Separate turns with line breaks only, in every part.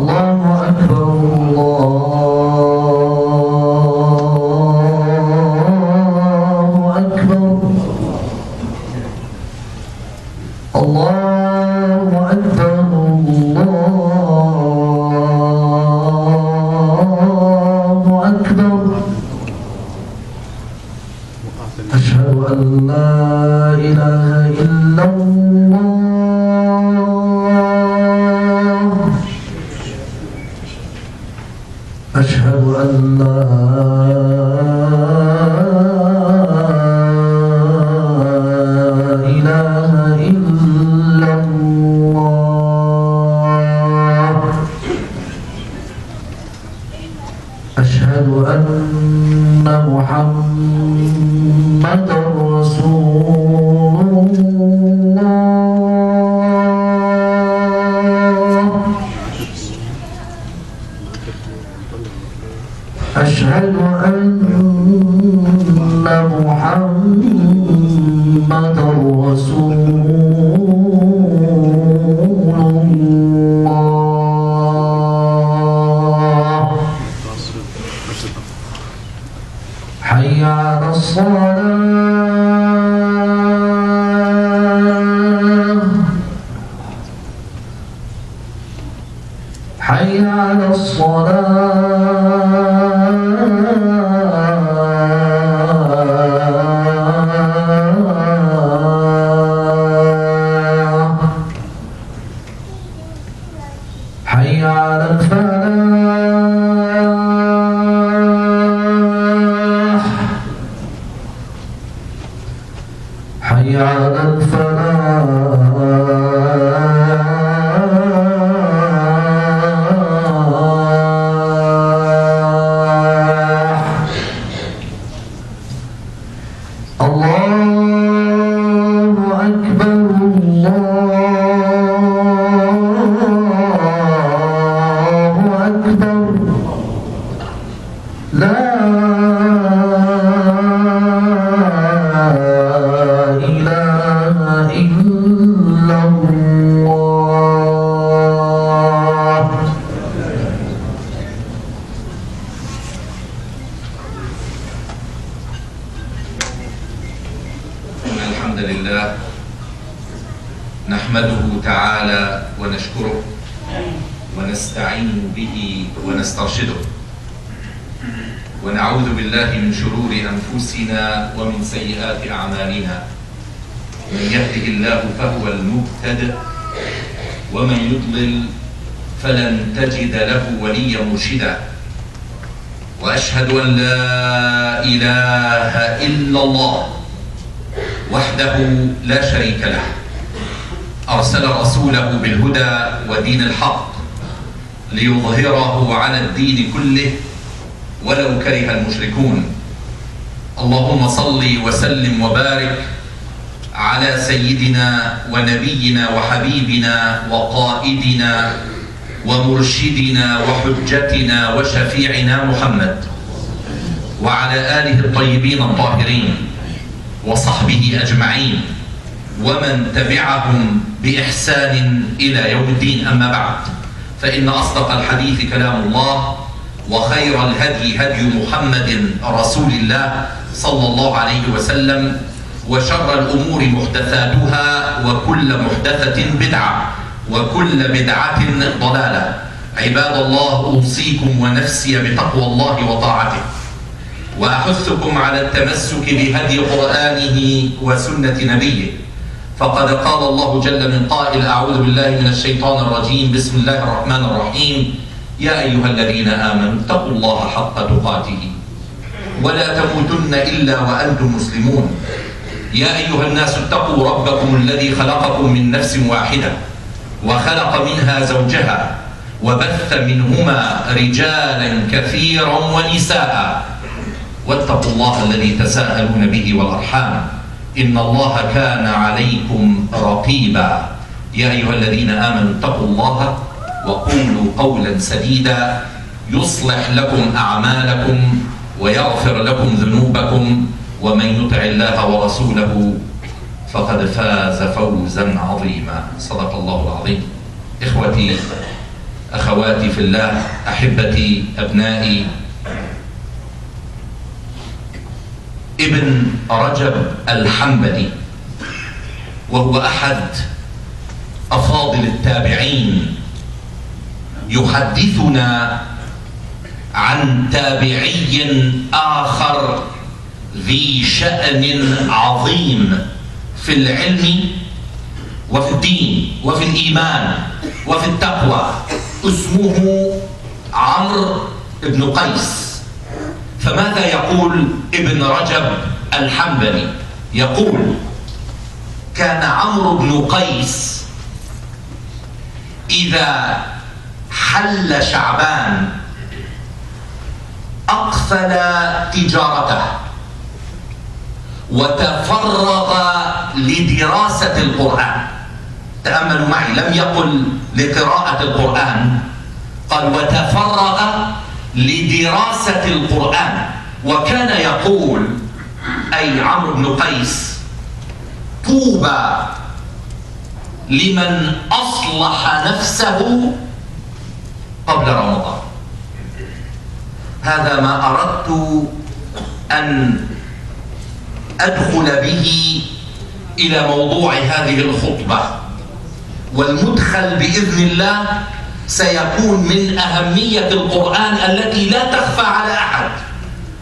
الله أكبر الله أكبر الله أكبر الله أكبر أشهد أن لا إله إلا الله أشهد أن لا إله إلا الله أشهد أن محمدا رسول الله أشهد أن محمدا رسول الله حي على الصلاة حي على الصلاة حي على الفلاح حي على الفلاح الله أكبر الله أكبر لا إله إلا الله
الحمد لله نحمده تعالى ونشكره ونستعين به ونسترشده ونعوذ بالله من شرور أنفسنا ومن سيئات أعمالنا من يهده الله فهو المهتد ومن يضلل فلن تجد له وليا مرشدا وأشهد أن لا إله إلا الله وحده لا شريك له أرسل رسوله بالهدى ودين الحق ليظهره على الدين كله ولو كره المشركون اللهم صل وسلم وبارك على سيدنا ونبينا وحبيبنا وقائدنا ومرشدنا وحجتنا وشفيعنا محمد وعلى آله الطيبين الطاهرين وصحبه أجمعين ومن تبعهم بإحسان إلى يوم الدين. أما بعد، فإن أصدق الحديث كلام الله وخير الهدي هدي محمد رسول الله صلى الله عليه وسلم وشر الأمور محدثاتها وكل محدثة بدعة وكل بدعة ضلالة. عباد الله، أوصيكم ونفسي بتقوى الله وطاعته وأحثكم على التمسك بهدي قرآنه وسنة نبيه، فقد قال الله جل من قائل: أعوذ بالله من الشيطان الرجيم، بسم الله الرحمن الرحيم، يا أيها الذين آمنوا اتقوا الله حق تقاته ولا تموتن إلا وأنتم مسلمون. يا أيها الناس اتقوا ربكم الذي خلقكم من نفس واحدة وخلق منها زوجها وبث منهما رجالا كثيرا ونساء واتقوا الله الذي تساءلون به والأرحام إن الله كان عليكم رقيبا. يا أيها الذين آمنوا اتقوا الله وقولوا قولا سديدا يصلح لكم أعمالكم ويغفر لكم ذنوبكم، ومن يطع الله ورسوله فقد فاز فوزا عظيما. صدق الله العظيم. إخوتي أخواتي في الله، أحبتي، أبنائي، ابن رجب الحنبلي وهو أحد أفاضل التابعين يحدثنا عن تابعي آخر ذي شأن عظيم في العلم وفي الدين وفي الإيمان وفي التقوى، اسمه عمرو بن قيس. فماذا يقول ابن رجب الحنبلي؟ يقول: كان عمرو بن قيس إذا حل شعبان أقفل تجارته وتفرغ لدراسة القرآن. تأملوا معي، لم يقل لقراءة القرآن، قال وتفرغ لدراسة القرآن. وكان يقول، أي عمرو بن قيس: طوبى لمن أصلح نفسه قبل رمضان. هذا ما أردت أن أدخل به إلى موضوع هذه الخطبة، والمدخل بإذن الله سيكون من أهمية القرآن التي لا تخفى على أحد.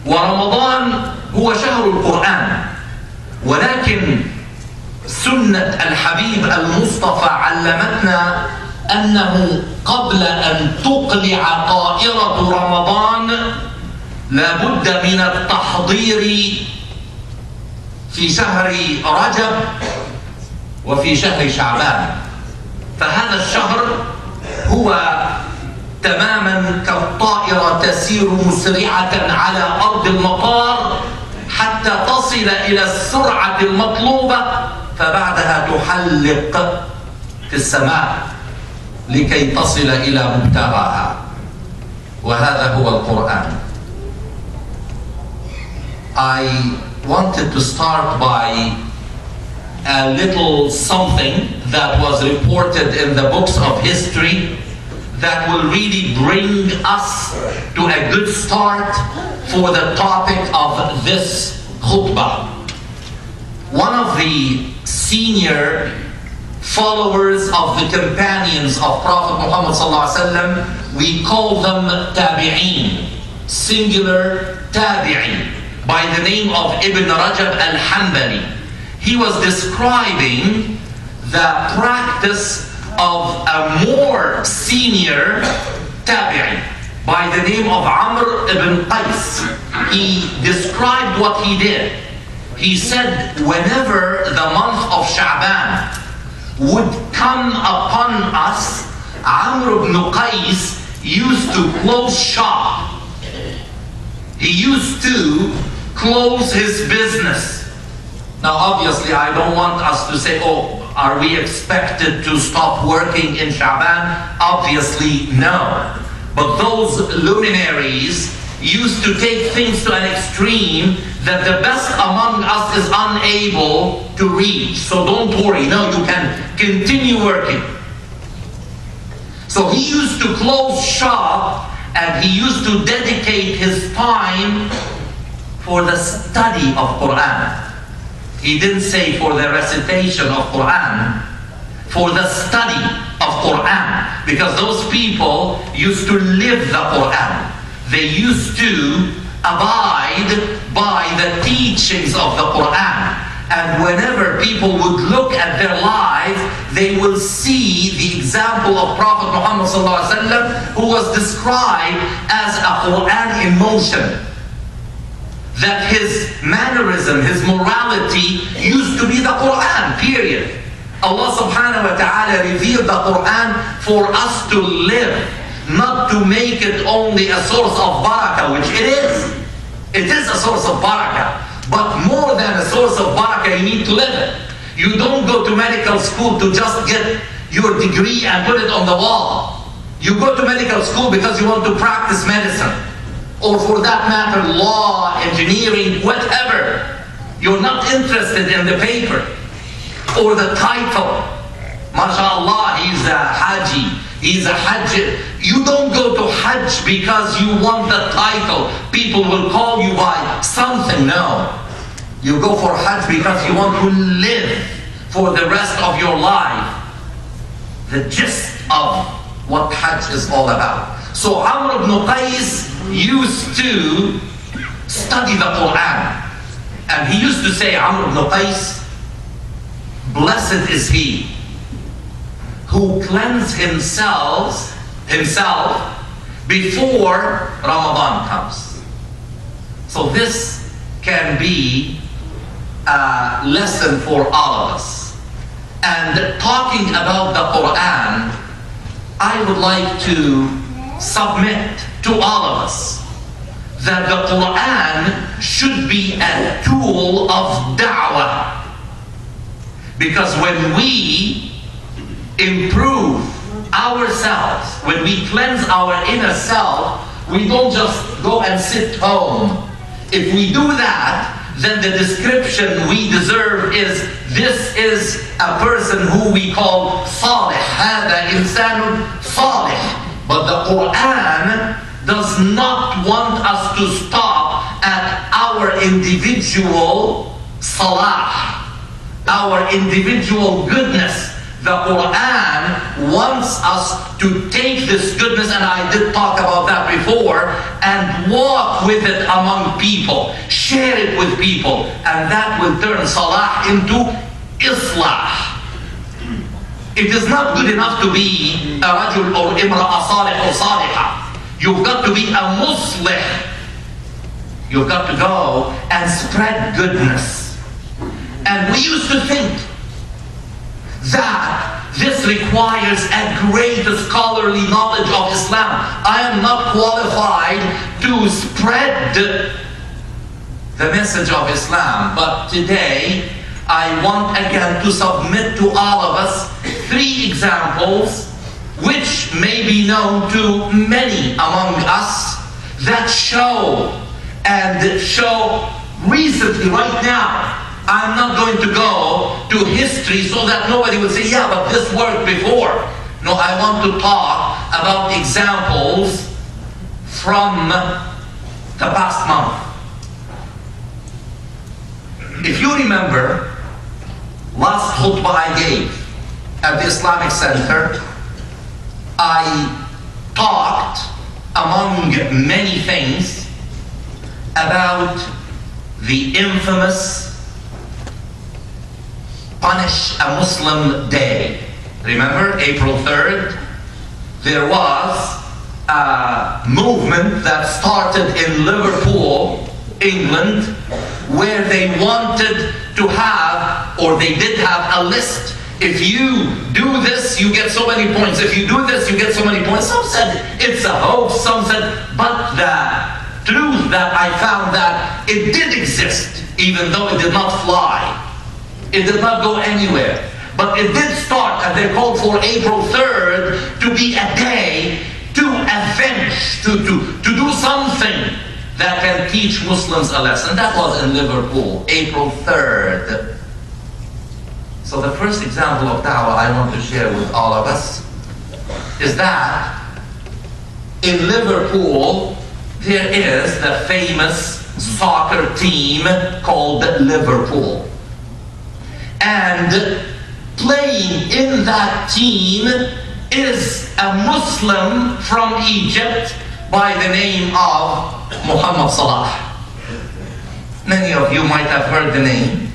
ورمضان هو شهر القرآن، ولكن سنة الحبيب المصطفى علمتنا أنه قبل أن تقلع طائرة رمضان لا بد من التحضير في شهر رجب وفي شهر شعبان. فهذا الشهر هو تماما كالطائرة تسير مسرعة على أرض المطار حتى تصل إلى السرعة المطلوبة، فبعدها تحلق في السماء لكي تصل إلى مبتغاها. وهذا هو القرآن. I wanted to start by a little something that was reported in the books of history that will really bring us to a good start for the topic of this khutbah. One of the senior followers of the companions of Prophet Muhammad ﷺ, we call them tabi'een, singular tabi'i, by the name of Ibn Rajab al-Hanbali. He was describing the practice of a more senior tabi'i by the name of Amr ibn Qais. He described what he did. He said whenever the month of Sha'ban would come upon us, Amr ibn Qais used to close shop. He used to close his business. Now obviously I don't want us to say, oh, are we expected to stop working in Sha'ban? Obviously no. But those luminaries used to take things to an extreme that the best among us is unable to reach. So don't worry, no, you can continue working. So he used to close shop and he used to dedicate his time for the study of Quran. He didn't say for the recitation of Quran, for the study of Quran, because those people used to live the Quran. They used to abide by the teachings of the Quran. And whenever people would look at their lives, they will see the example of Prophet Muhammad ﷺ, who was described as a Quran in motion. That his mannerism, his morality used to be the Quran, period. Allah subhanahu wa ta'ala revealed the Quran for us to live, not to make it only a source of barakah, which it is. It is a source of barakah. But more than a source of barakah, you need to live it. You don't go to medical school to just get your degree and put it on the wall. You go to medical school because you want to practice medicine. Or for that matter, law, engineering, whatever. You're not interested in the paper or the title. MashaAllah, he's a haji, he's a hajj. You don't go to Hajj because you want the title. People will call you by something. No. You go for Hajj because you want to live for the rest of your life. The gist of what Hajj is all about. So Amr ibn Qais used to study the Quran. And he used to say, Amr ibn Qais, blessed is he who cleanses himself before Ramadan comes. So this can be a lesson for all of us. And talking about the Quran, I would like to submit to all of us that the Quran should be a tool of da'wah. Because when we improve ourselves, when we cleanse our inner self, we don't just go and sit home. If we do that, then the description we deserve is, this is a person who we call salih. هذا إنسان صالح. But the Quran does not want us to stop at our individual salah, our individual goodness. The Quran wants us to take this goodness, and I did talk about that before, and walk with it among people, share it with people, and that will turn salah into islah. It is not good enough to be a rajul or imra'a salih or salihah. You've got to be a muslih. You've got to go and spread goodness. And we used to think that this requires a great scholarly knowledge of Islam. I am not qualified to spread the message of Islam. But today, I want again to submit to all of us 3 examples which may be known to many among us that show recently, right now. I'm not going to go to history so that nobody will say, yeah, but this worked before. No, I want to talk about examples from the past month. If you remember, last khutbah I gave at the Islamic Center, I talked, among many things, about the infamous Punish a Muslim Day. Remember, April 3rd? There was a movement that started in Liverpool, England, where they wanted to have, or they did have, a list. If you do this, you get so many points. If you do this, you get so many points. Some said it's a hoax, some said, but the truth that I found that it did exist, even though it did not fly. It did not go anywhere. But it did start, and they called for April 3rd to be a day to avenge, to do something that can teach Muslims a lesson. That was in Liverpool, April 3rd. So the first example of da'wah I want to share with all of us is that in Liverpool there is the famous soccer team called Liverpool. And playing in that team is a Muslim from Egypt by the name of Muhammad Salah. Many of you might have heard the name.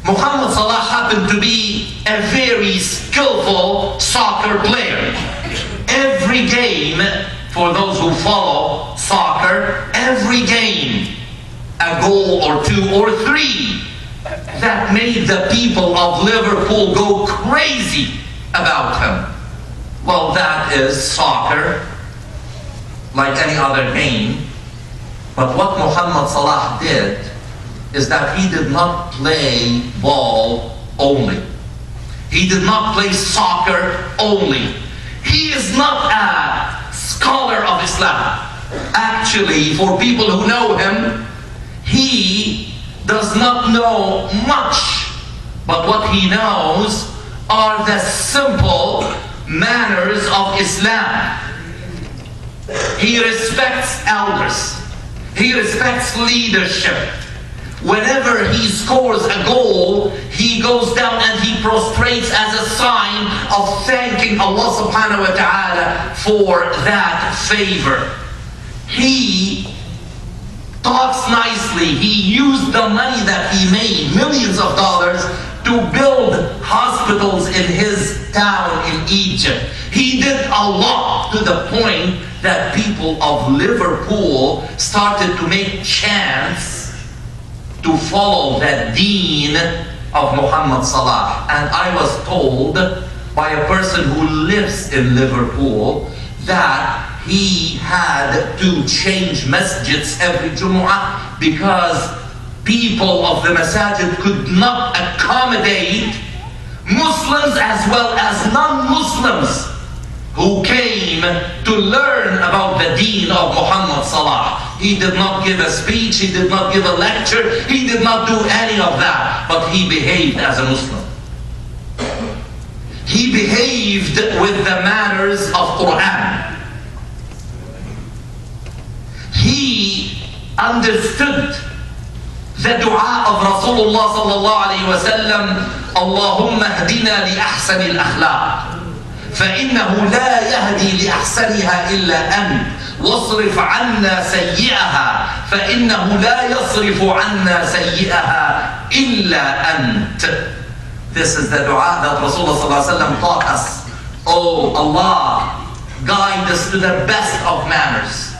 Muhammad Salah happened to be a very skillful soccer player. Every game, for those who follow soccer, every game, a goal or 2 or 3 that made the people of Liverpool go crazy about him. Well, that is soccer, like any other game. But what Muhammad Salah did is that he did not play ball only. He did not play soccer only. He is not a scholar of Islam. Actually, for people who know him, he does not know much, but what he knows are the simple manners of Islam. He respects elders. He respects leadership. Whenever he scores a goal, he goes down and he prostrates as a sign of thanking Allah subhanahu wa ta'ala for that favor. He talks nicely. He used the money that he made, millions of dollars, to build hospitals in his town in Egypt. He did a lot, to the point that people of Liverpool started to make chants to follow the deen of Muhammad Salah. And I was told by a person who lives in Liverpool that he had to change masjids every Jumu'ah because people of the masajid could not accommodate Muslims as well as non-Muslims who came to learn about the deen of Muhammad Salah. He did not give a speech, he did not give a lecture, he did not do any of that, but he behaved as a Muslim. He behaved with the manners of Quran. He understood the dua of Rasulullah sallallahu alayhi wa sallam, Allahumma hdina li ahsani al-akhlaq, فإنه لا يهدي لأحسنها إلا أنت واصرف عنا سيئها فإنه لا يصرف عنا سيئها إلا أنت. This is the dua that Rasulullah sallallahu alayhi wa sallam taught us. Oh Allah, guide us to the best of manners,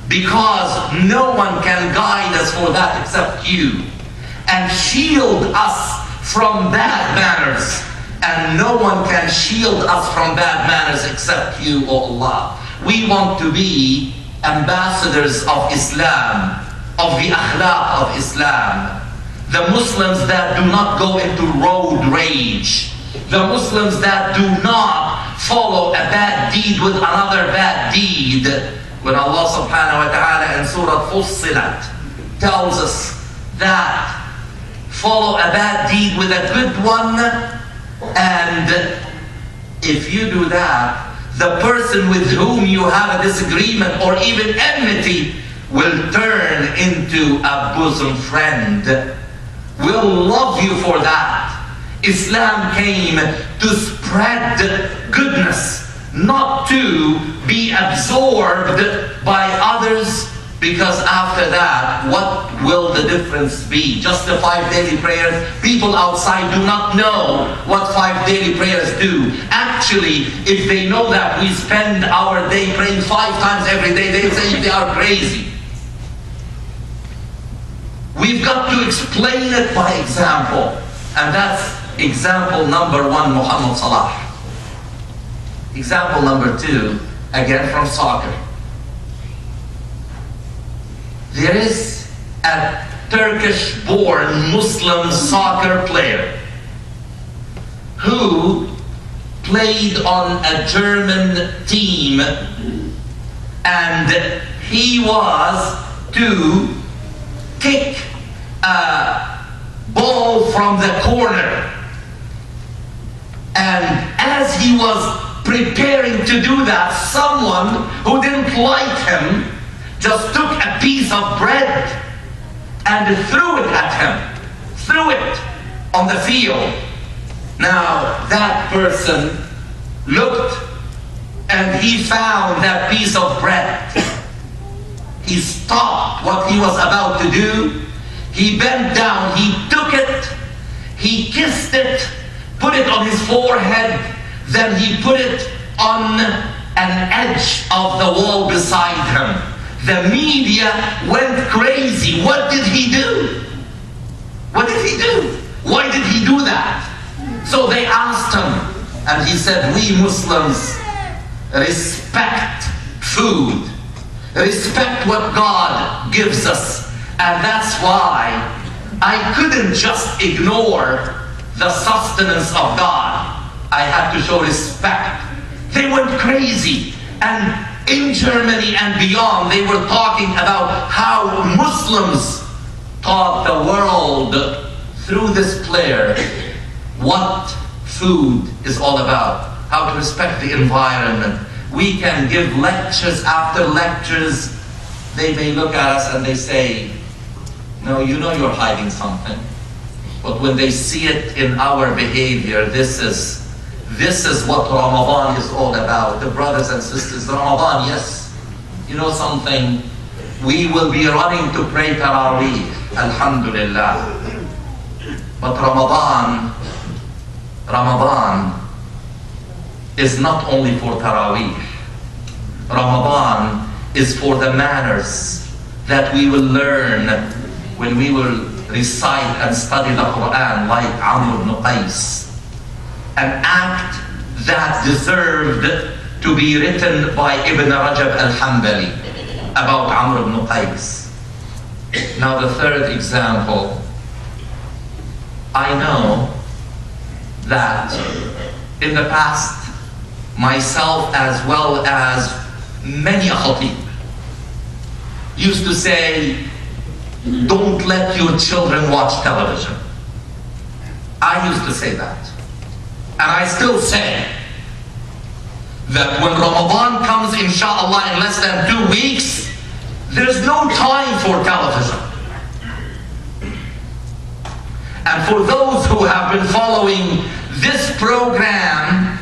because no one can guide us for that except you, and shield us from bad manners, and no one can shield us from bad manners except you, O Allah. We want to be ambassadors of Islam, of the akhlaq of Islam, the Muslims that do not go into road rage, the Muslims that do not follow a bad deed with another bad deed. When Allah subhanahu wa ta'ala in Surah Fussilat tells us that follow a bad deed with a good one, and if you do that, the person with whom you have a disagreement or even enmity will turn into a bosom friend, will love you for that. Islam came to spread goodness, not to be absorbed by others, because after that, what will the difference be? Just the 5 daily prayers? People outside do not know what 5 daily prayers do. Actually, if they know that we spend our day praying 5 times every day, they say they are crazy. We've got to explain it by example. And that's example number 1, Muhammad Salah. Example number 2, again from soccer. There is a Turkish-born Muslim soccer player who played on a German team, and he was to kick a ball from the corner. And as he was preparing to do that, someone who didn't like him just took a piece of bread and threw it at him, threw it on the field. Now that person looked and he found that piece of bread. He stopped what he was about to do. He bent down, he took it, he kissed it, put it on his forehead, then he put it on an edge of the wall beside him. The media went crazy. What did he do? What did he do? Why did he do that? So they asked him, and he said, we Muslims respect food, respect what God gives us, and that's why I couldn't just ignore the sustenance of God. I had to show respect. They went crazy, and in Germany and beyond, they were talking about how Muslims taught the world through this player what food is all about, how to respect the environment, We can give lectures after lectures. They may look at us and they say, no, you know you're hiding something. But when they see it in our behavior, this is what Ramadan is all about. The brothers and sisters, Ramadan, yes. You know something? We will be running to pray Taraweeh, Alhamdulillah. But Ramadan is not only for Taraweeh. Ramadan is for the manners that we will learn when we will recite and study the Quran, like Amr ibn Qais. An act that deserved to be written by Ibn Rajab al-Hanbali about Amr ibn Qais. Now the third example, I know that in the past, myself as well as many a khatib used to say, don't let your children watch television. I used to say that. And I still say that when Ramadan comes, inshallah, in less than 2 weeks, there's no time for television. And for those who have been following this program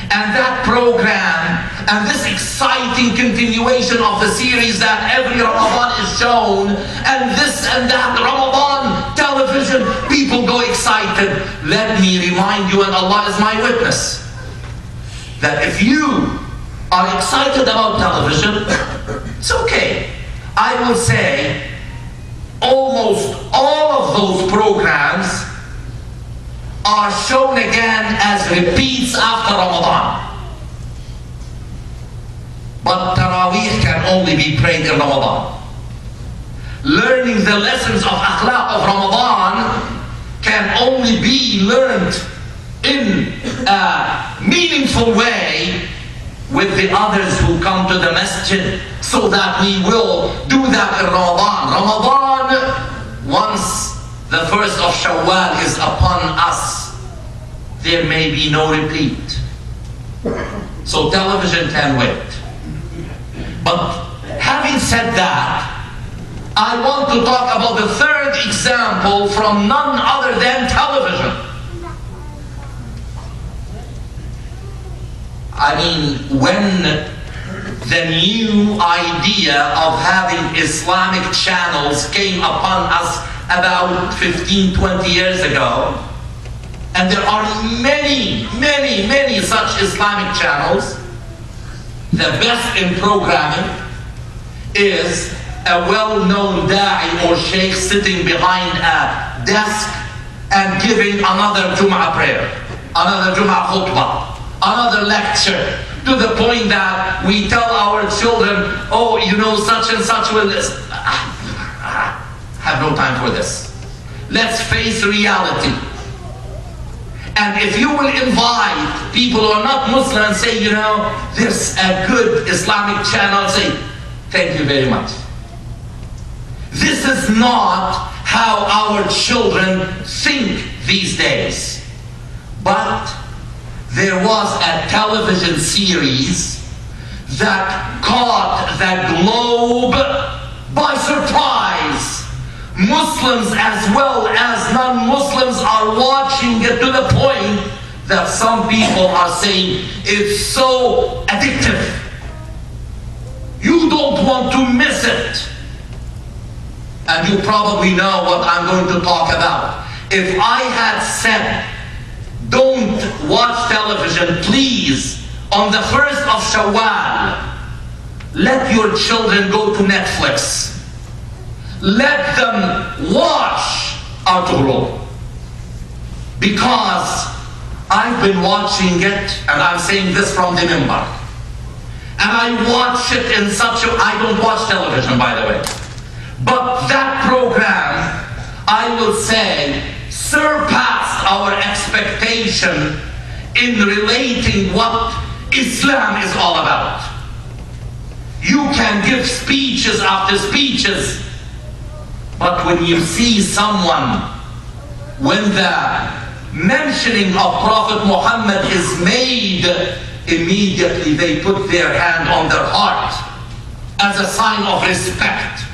and that program and this exciting continuation of the series that every Ramadan is shown, and this and that Ramadan television, people go excited. Let me remind you, and Allah is my witness, that if you are excited about television, it's okay. I will say almost all of those programs are shown again as repeats after Ramadan. But Taraweeh can only be prayed in Ramadan. Learning the lessons of akhlaq of Ramadan can only be learned in a meaningful way with the others who come to the masjid, so that we will do that in Ramadan. Ramadan, once the first of Shawwal is upon us, there may be no repeat. So television can wait. But having said that, I want to talk about the third example from none other than television. I mean, when the new idea of having Islamic channels came upon us about 15-20 years ago, and there are many such Islamic channels, the best in programming is a well-known da'i or sheikh sitting behind a desk and giving another Jum'ah prayer, another Jum'ah khutbah, another lecture, to the point that we tell our children, oh, you know, such and such will this. Have no time for this. Let's face reality. And if you will invite people who are not Muslim and say, you know, there's a good Islamic channel, say, thank you very much. This is not how our children think these days. But there was a television series that caught the globe by surprise. Muslims as well as non-Muslims are watching it, to the point that some people are saying it's so addictive. You don't want to miss it. And you probably know what I'm going to talk about. If I had said, don't watch television, please, on the 1st of Shawwal, let your children go to Netflix. Let them watch Arturo. Because I've been watching it, and I'm saying this from the minbar, and I watch it in such a, I don't watch television, by the way, but that program, I will say, surpassed our expectation in relating what Islam is all about. You can give speeches after speeches, but when you see someone, when the mentioning of Prophet Muhammad is made immediately they put their hand on their heart as a sign of respect.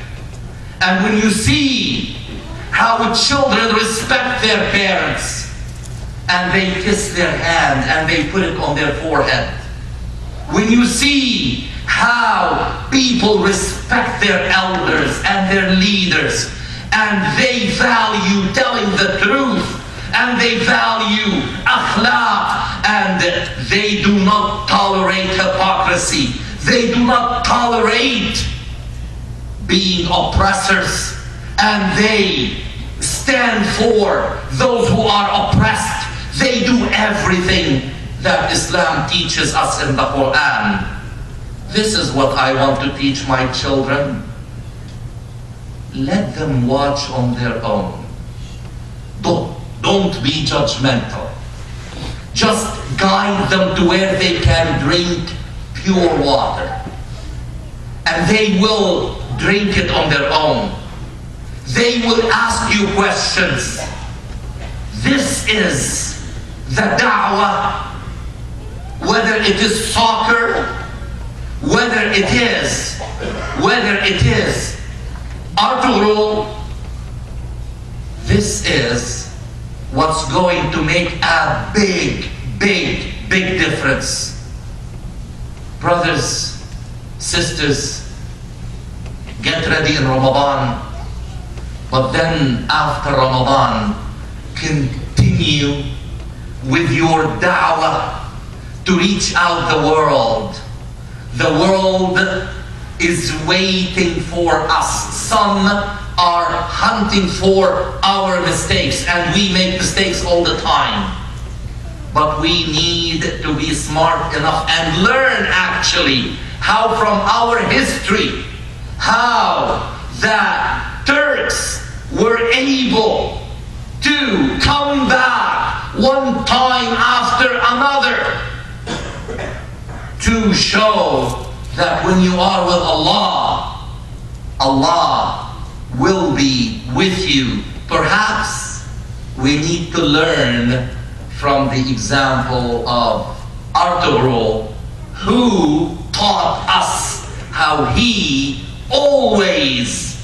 And when you see how children respect their parents, and they kiss their hand and they put it on their forehead, when you see how people respect their elders and their leaders, and they value telling the truth, and they value akhlaq, and they do not tolerate hypocrisy, they do not tolerate being oppressors, and they stand for those who are oppressed. They do everything that Islam teaches us in the Quran. This is what I want to teach my children. Let them watch on their own. Don't be judgmental. Just guide them to where they can drink pure water. And they will drink it on their own. They will ask you questions. This is the da'wah. Whether it is soccer, whether it is Arturo, this is what's going to make a big difference. Brothers, sisters, get ready in Ramadan, but then after Ramadan, continue with your da'wah to reach out the world. The world is waiting for us. Some are hunting for our mistakes, and we make mistakes all the time. But we need to be smart enough and learn actually how from our history, how the Turks were able to come back one time after another to show that when you are with Allah, Allah will be with you. Perhaps we need to learn from the example of Arturo, who taught us how he always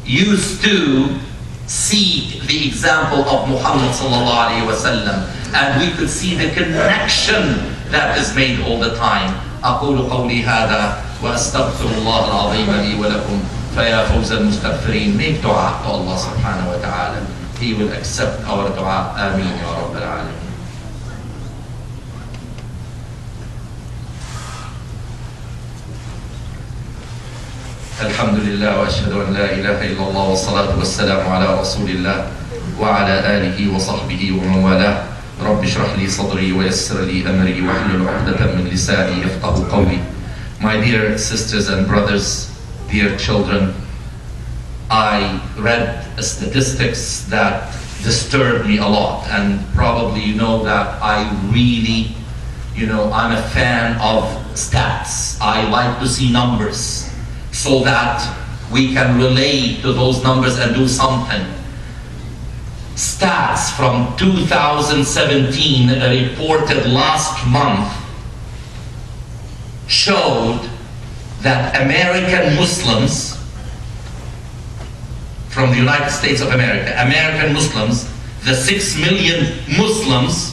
used to seek the example of Muhammad sallallahu alaihi wasallam, and we could see the connection that is made all the time. أقول قولي هذا وأستغفر الله العظيم لي ولكم فيا فوز المستغفرين. Make dua to Allah subhanahu wa ta'ala. He will accept our dua. Ameen ya Rabbal Alameen. الحمد لله وأشهد أن لا إله إلا الله والصلاة والسلام على رسول الله وعلى آله وصحبه ومن والاه. رب اشرح لي صدري ويسر لي أمري واحلل عقدة من لساني يفقهوا قولي. My dear sisters and brothers, dear children, I read statistics that disturbed me a lot, and probably you know that I really, I'm a fan of stats. I like to see numbers so that we can relate to those numbers and do something. Stats from 2017 reported last month showed that American Muslims from the United States of America, American Muslims, the 6 million Muslims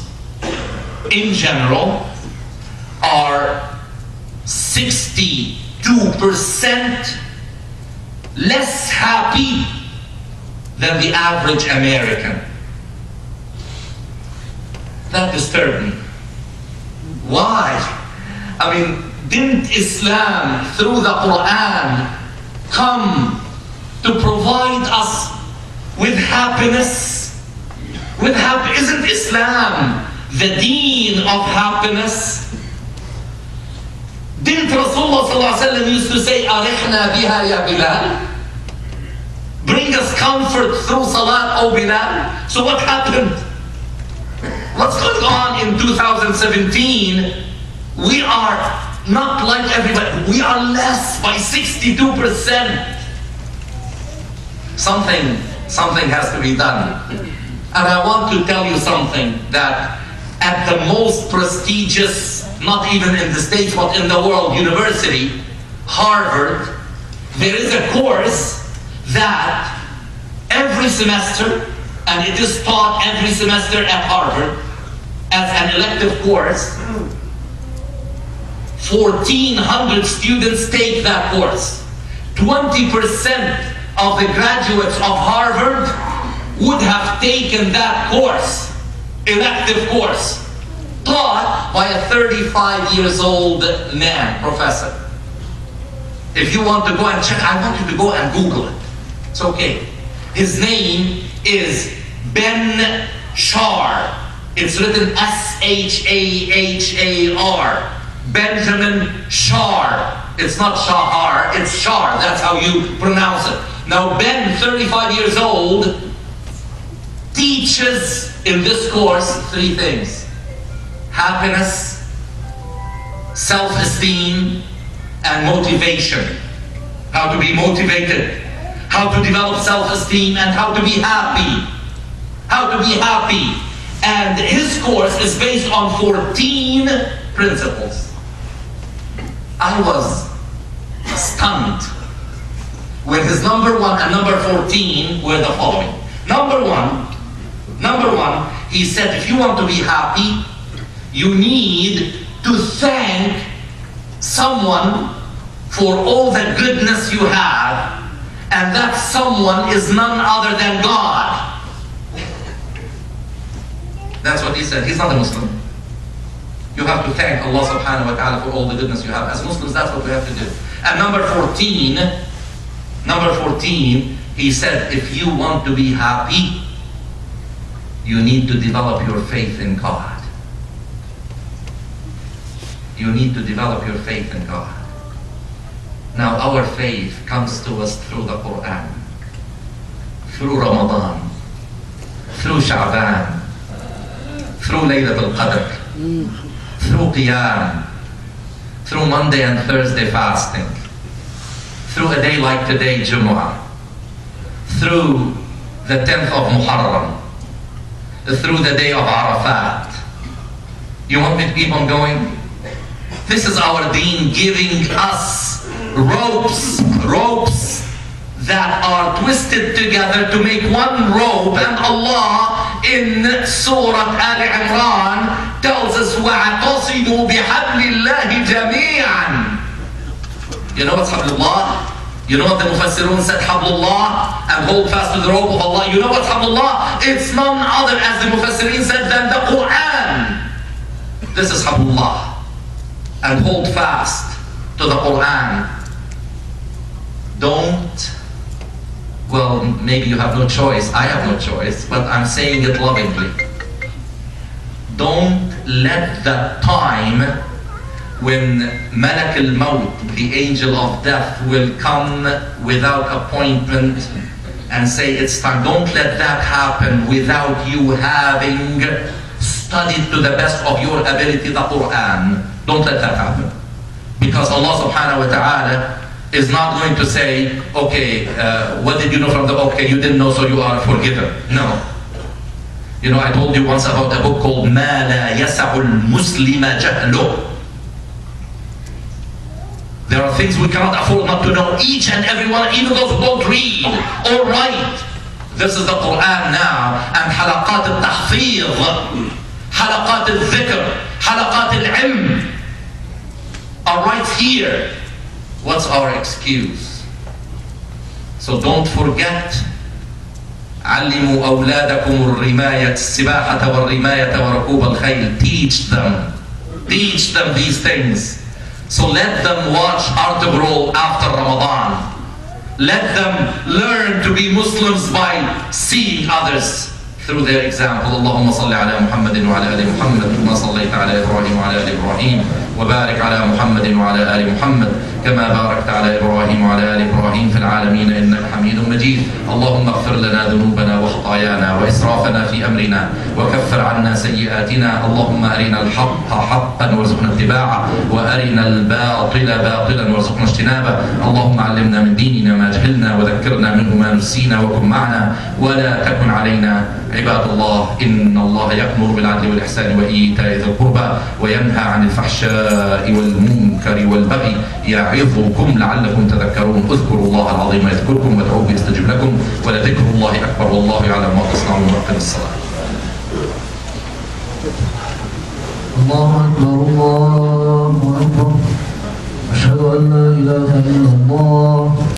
in general, are 62% less happy than the average American. That disturbed me. Why? I mean, didn't Islam through the Quran come to provide us with happiness? Isn't Islam the deen of happiness? Didn't Rasulullah sallallahu alaihi wasallam used to say, "Arihna biha ya Bilal"? Bring us comfort through salat, O Bilal. So what happened? What's going on in 2017? We are not like everybody. We are less by 62%. Something has to be done. And I want to tell you something, that at the most prestigious, not even in the States, but in the world, university, Harvard, there is a course that every semester, and it is taught every semester at Harvard as an elective course, 1,400 students take that course. 20% of the graduates of Harvard would have taken that course, elective course, taught by a 35 years old man, professor. If you want to go and check, I want you to go and Google it. It's okay. His name is Ben Shahar. It's written S-H-A-H-A-R. Benjamin Shahar. It's not Shahar, it's Shahar. That's how you pronounce it. Now Ben, 35 years old, teaches in this course 3 things: happiness, self-esteem, and motivation. How to be motivated, how to develop self-esteem, and how to be happy. How to be happy. And his course is based on 14 principles. I was stunned when his number 1 and number 14 were the following. Number one, he said, if you want to be happy, you need to thank someone for all the goodness you have, and that someone is none other than God. That's what he said. He's not a Muslim. You have to thank Allah subhanahu wa ta'ala for all the goodness you have. As Muslims, that's what we have to do. And number 14, he said, if you want to be happy, you need to develop your faith in God. You need to develop your faith in God. Now our faith comes to us through the Quran, through Ramadan, through Sha'ban, through Laylat al-Qadr, through Qiyam, through Monday and Thursday fasting, through a day like today, Jumu'ah, through the 10th of Muharram, through the day of Arafat. You want me to keep on going? This is our deen giving us ropes that are twisted together to make one rope. And Allah in Surah Al-Imran tells us, وَاعْتَصِمُوا بِحَبْلِ اللَّهِ جَمِيعًا. You know what's Hablullah? You know what the Mufassirun said, Hablullah, and hold fast to the rope of Allah. You know what's Hablullah? It's none other, as the Mufassirin said, than the Quran. This is Hablullah. And hold fast to the Quran. Don't, well, maybe you have no choice. I have no choice, but I'm saying it lovingly. Don't let the time when Malak al-Maut, the angel of death, will come without appointment and say it's time. Don't let that happen without you having studied to the best of your ability the Quran. Don't let that happen. Because Allah subhanahu wa ta'ala is not going to say, okay, what did you know from the book? Okay, you didn't know, so you are forgiven. No. You know, I told you once about a book called مَا لَا يَسَعُ الْمُسْلِمَ جَهْلُهُ. There are things we cannot afford not to know. Each and every one, even those who don't read or write. This is the Quran now. And halaqat al-tahfiz, halaqat al-dhikr, halaqat al-ilm are right here. What's our excuse? So don't forget. علموا أولادكم الرماية السباحة والرماية وركوب الخيل. Teach them these things. So let them watch Artogrol after Ramadan. Let them learn to be Muslims by seeing others through their example. اللهم صل على محمد وعلى آل محمد كما صليت على إبراهيم وعلى آل إبراهيم وبارك على محمد وعلى آل محمد كما باركت على إبراهيم وعلى آل إبراهيم في العالمين إنك حميد مجيد. اللهم اغفر لنا ذنوبنا وخطايانا وإسرافنا في أمرنا وكفر عنا سيئاتنا. اللهم أرنا الحق حقا وارزقنا اتباعه وأرنا الباطل باطلا وارزقنا اجتنابه. اللهم علمنا من ديننا ما جهلنا وذكرنا منه ما نسينا وكن معنا ولا تكن علينا. عباد الله، إن الله يأمر بالعدل والإحسان وإيتاء ذي القربى وينهى عن الفحشاء والمنكر والبغي يعظكم لعلكم تذكرون. اذكروا الله العظيم يذكركم وادعوه يستجب لكم ولذكر الله أكبر والله يعلم ما تصنعون. وأقم الصلاة.
الله أكبر الله أكبر. أشهد أن لا إله إلا الله.